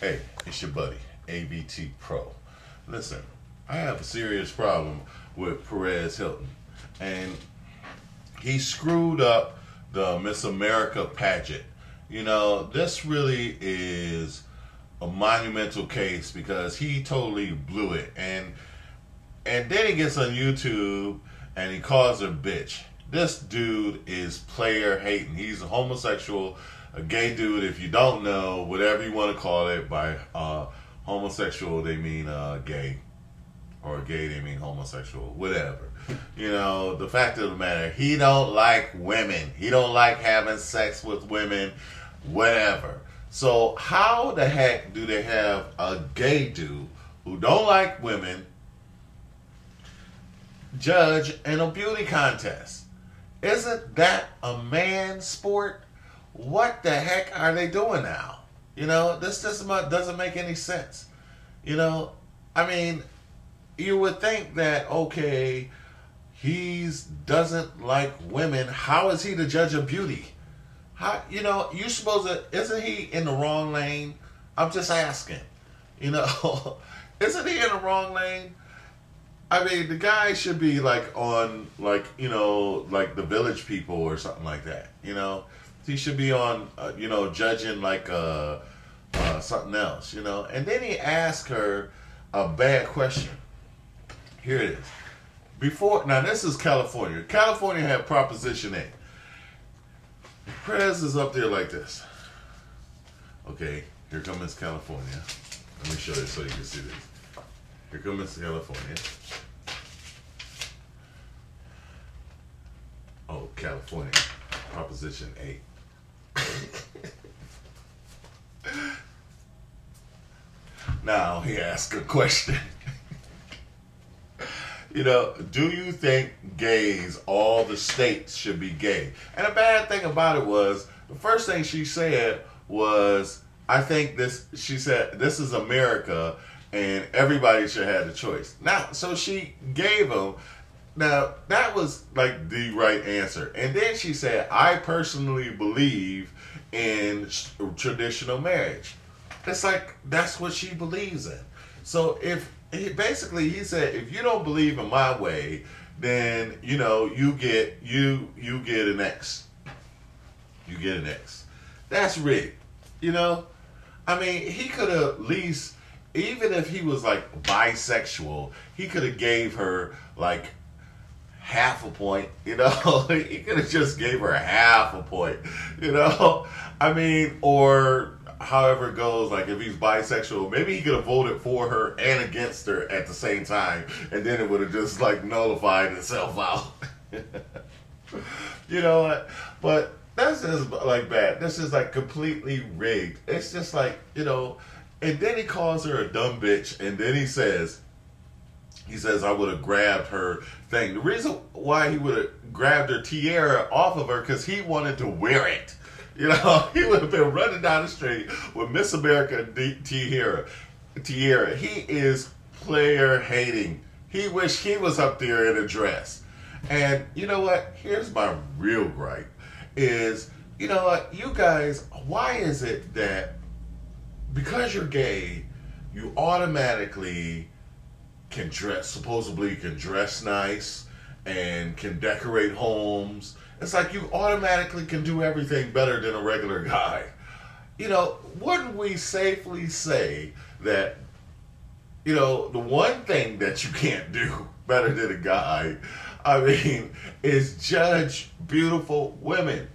Hey, it's your buddy, AVT Pro. Listen, I have a serious problem with Perez Hilton. And he screwed up the Miss America pageant. You know, this really is a monumental case because he totally blew it. And then he gets on YouTube and he calls her bitch. This dude is player hating. He's a homosexual, a gay dude. If you don't know, whatever you want to call it, by homosexual they mean gay, or gay they mean homosexual, whatever. You know, the fact of the matter, he don't like women. He don't like having sex with women, whatever. So how the heck do they have a gay dude who don't like women judge in a beauty contest? Isn't that a man's sport? What the heck are they doing now? You know, this just doesn't make any sense. You know, I mean, you would think that, okay, he doesn't like women. How is he the judge of beauty? How, you know, you supposed to, isn't he in the wrong lane? I'm just asking. You know, isn't he in the wrong lane? I mean, the guy should be like on, like, you know, like the Village People or something like that. You know, he should be on, you know, judging like something else, you know. And then he asked her a bad question. Here it is. Before, now this is California. California had Proposition A. Perez is up there like this. Okay, here comes California. Let me show you so you can see this. Here comes California. Oh, California. Proposition A. Now he asked a question. You know, do you think gays, all the states should be gay? And the bad thing about it was, the first thing she said was, I think this, she said, this is America and everybody should have the choice. Now, so she gave him, now that was like the right answer. And then she said, I personally believe in traditional marriage. It's like, that's what she believes in. So if, basically he said, if you don't believe in my way, then, you know, you get an X. You get an X. That's rigged. You know? I mean, he could have at least, even if he was like bisexual, he could have gave her like half a point, you know? He could have just gave her half a point, you know? I mean, or however it goes, like if he's bisexual, maybe he could have voted for her and against her at the same time, and then it would have just like nullified itself out. You know what? But that's just like bad. This is like completely rigged. It's just like, you know, and then he calls her a dumb bitch, and then he says, I would have grabbed her thing. The reason why he would have grabbed her tiara off of her, because he wanted to wear it. You know, he would have been running down the street with Miss America tiara. He is player hating. He wished he was up there in a dress. And you know what? Here's my real gripe is, you know what, you guys, why is it that because you're gay, you automatically can dress, supposedly can dress nice and can decorate homes? It's like you automatically can do everything better than a regular guy. You know, wouldn't we safely say that, you know, the one thing that you can't do better than a guy, I mean, is judge beautiful women?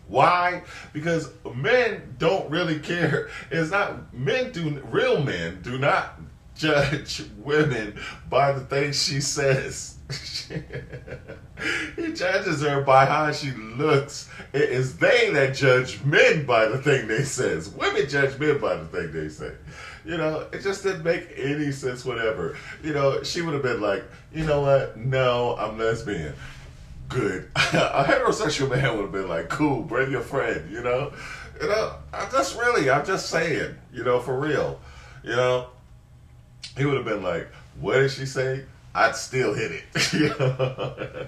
Why? Because men don't really care. It's not, real men do not judge women by the things she says. He judges her by how she looks. It is they that judge men by the thing they says. Women judge men by the thing they say. You know, it just didn't make any sense, whatever. You know, she would have been like, you know what? No, I'm lesbian. Good. A heterosexual man would have been like, cool, bring your friend, you know? You know, I'm just saying, you know, for real. You know, he would have been like, what did she say? I'd still hit it. You know?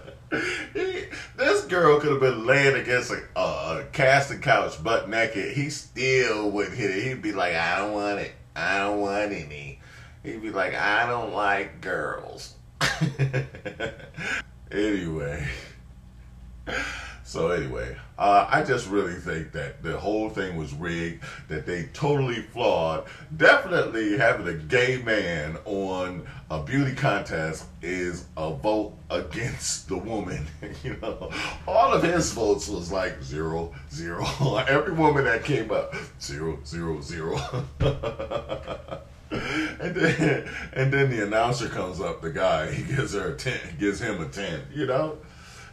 This girl could have been laying against a casting couch butt naked. He still wouldn't hit it. He'd be like, I don't want it. I don't want any. He'd be like, I don't like girls. Anyway. So anyway, I just really think that the whole thing was rigged, that they totally flawed. Definitely having a gay man on a beauty contest is a vote against the woman. You know, all of his votes was like 0, 0. Every woman that came up, 0, 0, 0. And then the announcer comes up, the guy, he gives her a 10, gives him a 10, you know?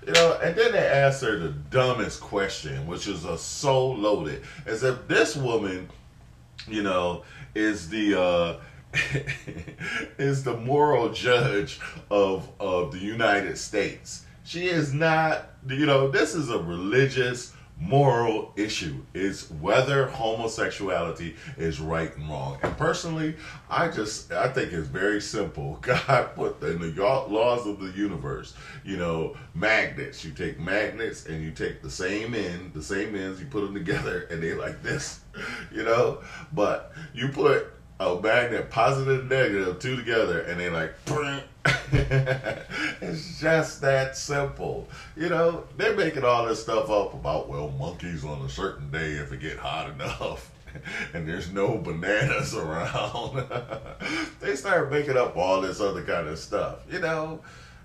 You know, and then they asked her the dumbest question, which is so loaded, as if this woman, you know, is the is the moral judge of the United States. She is not. You know, this is a religious, moral issue. Is whether homosexuality is right and wrong. And personally, I think it's very simple. God put in the laws of the universe, you know, magnets. You take magnets and you take the same ends, you put them together and they like this, you know. But you put a magnet, positive and negative, two together, and they like, it's just that simple. You know, they're making all this stuff up about, well, monkeys on a certain day if it get hot enough and there's no bananas around. They start making up all this other kind of stuff. You know,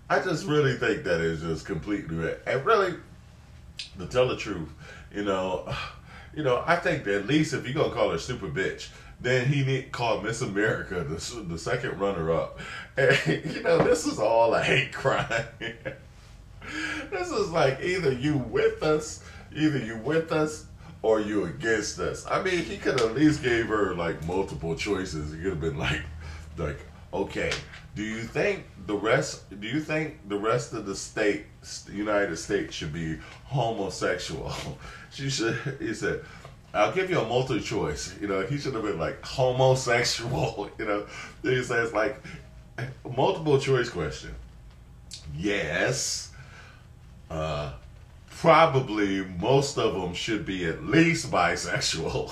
I just really think that is just completely, and really, to tell the truth, you know, I think that at least if you're going to call her a stupid bitch, then he need to call Miss America the second runner-up. And, you know, this is all a hate crime. This is like either you with us or you against us. I mean, he could at least gave her like multiple choices. He could have been like, okay, do you think the rest of the United States should be homosexual? He said, I'll give you a multiple choice. You know, he should have been like homosexual. You know, he says like multiple choice question. Yes. Probably most of them should be at least bisexual.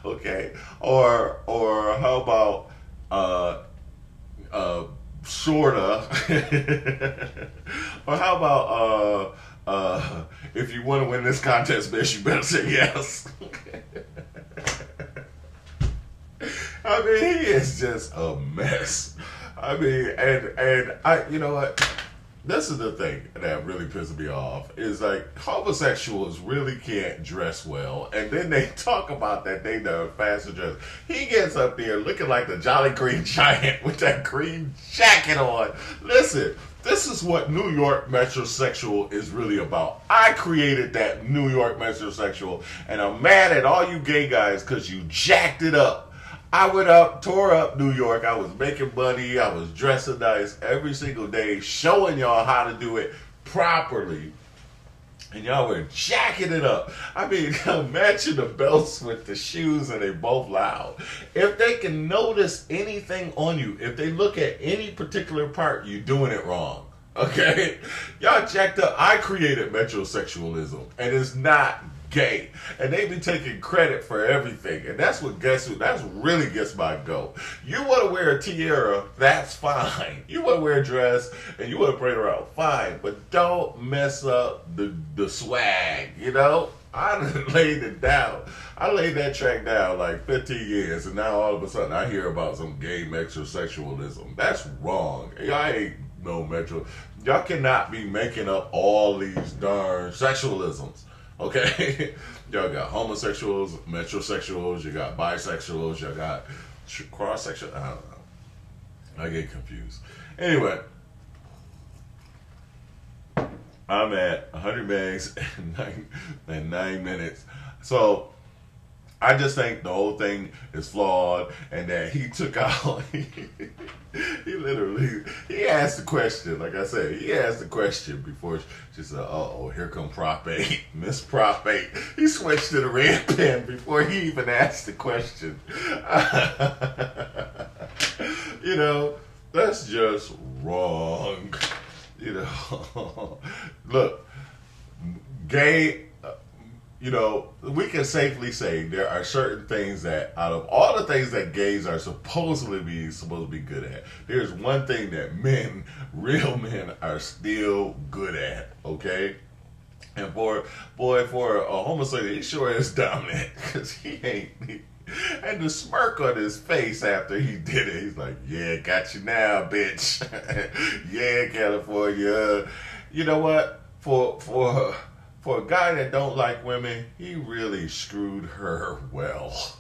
Okay. Or how about sorta. Or how about if you want to win this contest, bitch, you better say yes. I mean, he is just a mess. I mean, and I, you know what? This is the thing that really pisses me off, is like homosexuals really can't dress well, and then they talk about that they know faster dress. He gets up there looking like the Jolly Green Giant with that green jacket on. Listen, this is what New York metrosexual is really about. I created that New York metrosexual, and I'm mad at all you gay guys because you jacked it up. I went up, tore up New York. I was making money. I was dressing nice every single day, showing y'all how to do it properly. And y'all were jacking it up. I mean, matching the belts with the shoes, and they both loud. If they can notice anything on you, if they look at any particular part, you're doing it wrong. Okay? Y'all jacked up. I created metrosexualism, and it's not gay. And they be taking credit for everything. And that's what that's really gets my goat. You want to wear a tiara, that's fine. You want to wear a dress and you want to braid around, fine. But don't mess up the swag, you know? I laid it down. I laid that track down like 15 years, and now all of a sudden I hear about some gay metrosexualism. That's wrong. Y'all ain't no metro. Y'all cannot be making up all these darn sexualisms. Okay, y'all got homosexuals, metrosexuals, you got bisexuals, y'all got cross-sexual. I don't know. I get confused. Anyway, I'm at 100 megs and 9 minutes. So I just think the whole thing is flawed, and that he took out. He asked the question. Like I said, he asked the question before she said, "Uh-oh, here come Prop 8, Miss Prop 8." He switched to the red pen before he even asked the question. You know, That's just wrong. You know, look, gay, we can safely say there are certain things that, out of all the things that gays are supposed to be good at, there's one thing that men, real men, are still good at. Okay. And for a homosexual, he sure is dominant, because he ain't. And the smirk on his face after he did it, he's like, "Yeah, got you now, bitch." Yeah, California. You know what? For a guy that don't like women, he really screwed her well.